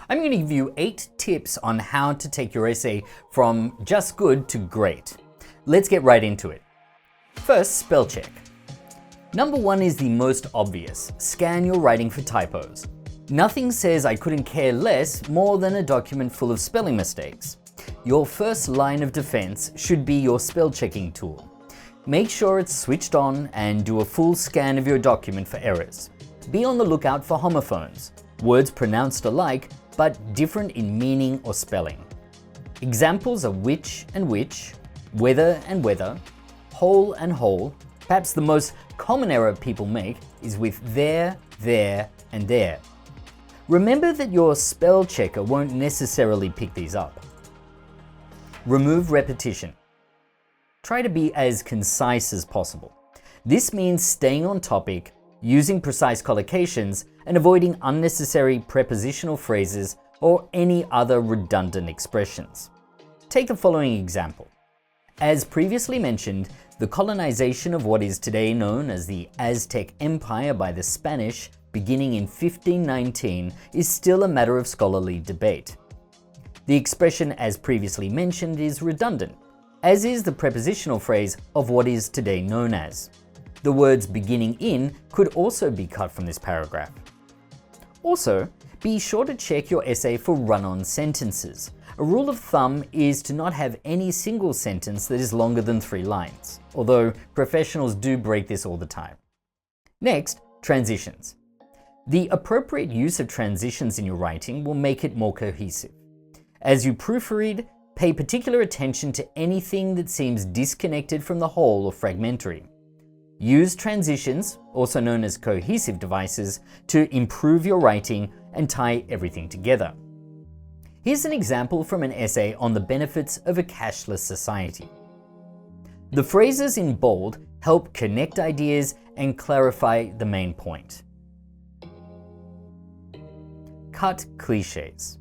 I'm going to give you 8 tips on how to take your essay from just good to great. Let's get right into it. First, spell check. Number 1 is the most obvious. Scan your writing for typos. Nothing says I couldn't care less more than a document full of spelling mistakes. Your first line of defense should be your spell checking tool. Make sure it's switched on and do a full scan of your document for errors. Be on the lookout for homophones, words pronounced alike but different in meaning or spelling. Examples are which and which, whether and whether, whole and whole. Perhaps the most common error people make is with there, and there. Remember that your spell checker won't necessarily pick these up. Remove repetition. Try to be as concise as possible. This means staying on topic, using precise collocations, and avoiding unnecessary prepositional phrases or any other redundant expressions. Take the following example. As previously mentioned, the colonization of what is today known as the Aztec Empire by the Spanish beginning in 1519 is still a matter of scholarly debate. The expression as previously mentioned is redundant, as is the prepositional phrase of what is today known as. The words beginning in could also be cut from this paragraph. Also, be sure to check your essay for run-on sentences. A rule of thumb is to not have any single sentence that is longer than 3 lines, although professionals do break this all the time. Next, transitions. The appropriate use of transitions in your writing will make it more cohesive. As you proofread, pay particular attention to anything that seems disconnected from the whole or fragmentary. Use transitions, also known as cohesive devices, to improve your writing and tie everything together. Here's an example from an essay on the benefits of a cashless society. The phrases in bold help connect ideas and clarify the main point. Cut cliches.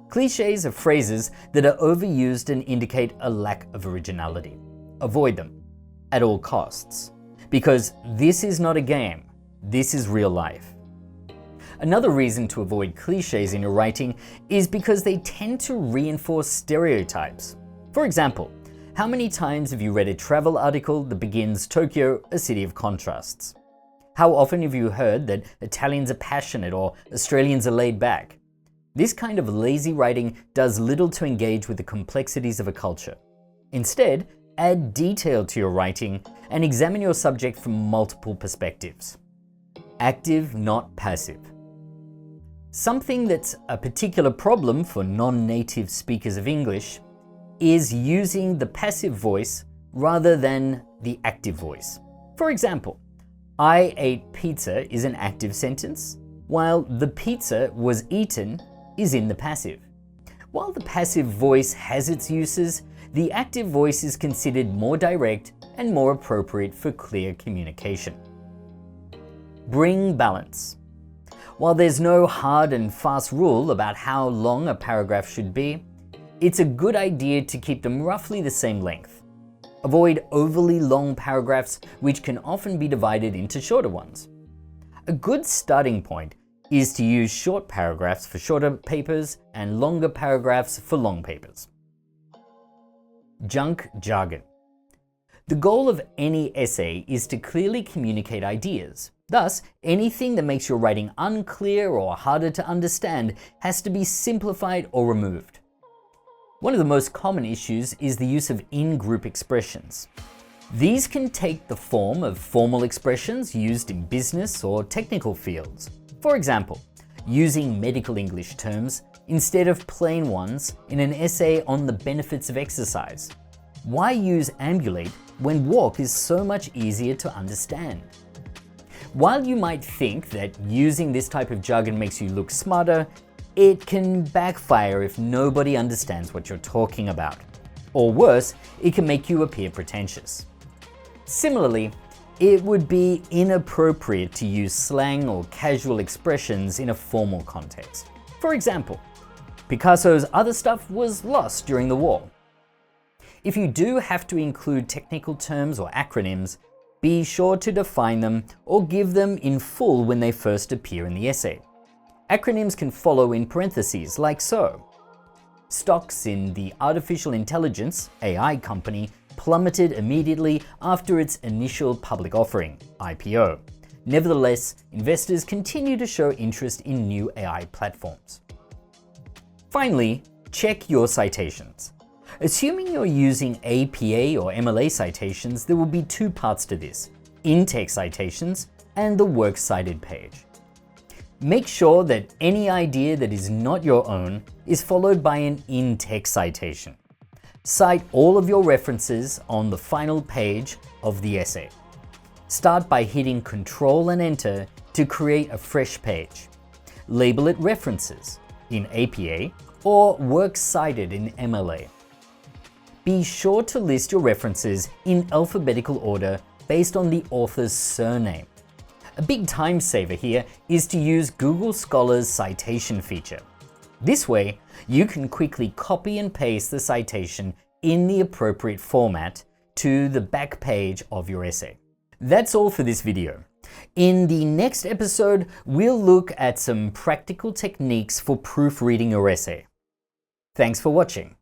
Cliches are phrases that are overused and indicate a lack of originality. Avoid them at all costs, because this is not a game, this is real life. Another reason to avoid cliches in your writing is because they tend to reinforce stereotypes. For example, how many times have you read a travel article that begins Tokyo, a city of contrasts? How often have you heard that Italians are passionate or Australians are laid back? This kind of lazy writing does little to engage with the complexities of a culture. Instead, add detail to your writing and examine your subject from multiple perspectives. Active, not passive. Something that's a particular problem for non-native speakers of English is using the passive voice rather than the active voice. For example, I ate pizza is an active sentence, while the pizza was eaten is in the passive. While the passive voice has its uses, the active voice is considered more direct and more appropriate for clear communication. Bring balance. While there's no hard and fast rule about how long a paragraph should be, it's a good idea to keep them roughly the same length. Avoid overly long paragraphs, which can often be divided into shorter ones. A good starting point is to use short paragraphs for shorter papers and longer paragraphs for long papers. Junk jargon. The goal of any essay is to clearly communicate ideas. Thus, anything that makes your writing unclear or harder to understand has to be simplified or removed. One of the most common issues is the use of in-group expressions. These can take the form of formal expressions used in business or technical fields. For example, using medical English terms instead of plain ones in an essay on the benefits of exercise. Why use ambulate when walk is so much easier to understand? While you might think that using this type of jargon makes you look smarter, it can backfire if nobody understands what you're talking about. Or worse, it can make you appear pretentious. Similarly, it would be inappropriate to use slang or casual expressions in a formal context. For example, Picasso's other stuff was lost during the war. If you do have to include technical terms or acronyms, be sure to define them or give them in full when they first appear in the essay. Acronyms can follow in parentheses, like so. Stocks in the artificial intelligence AI company plummeted immediately after its initial public offering, IPO. Nevertheless, investors continue to show interest in new AI platforms. Finally, check your citations. Assuming you're using APA or MLA citations, there will be two parts to this: in-text citations and the works cited page. Make sure that any idea that is not your own is followed by an in-text citation. Cite all of your references on the final page of the essay. Start by hitting Ctrl and Enter to create a fresh page. Label it References in APA or Works Cited in MLA. Be sure to list your references in alphabetical order based on the author's surname. A big time saver here is to use Google Scholar's citation feature. This way, you can quickly copy and paste the citation in the appropriate format to the back page of your essay. That's all for this video. In the next episode, we'll look at some practical techniques for proofreading your essay. Thanks for watching.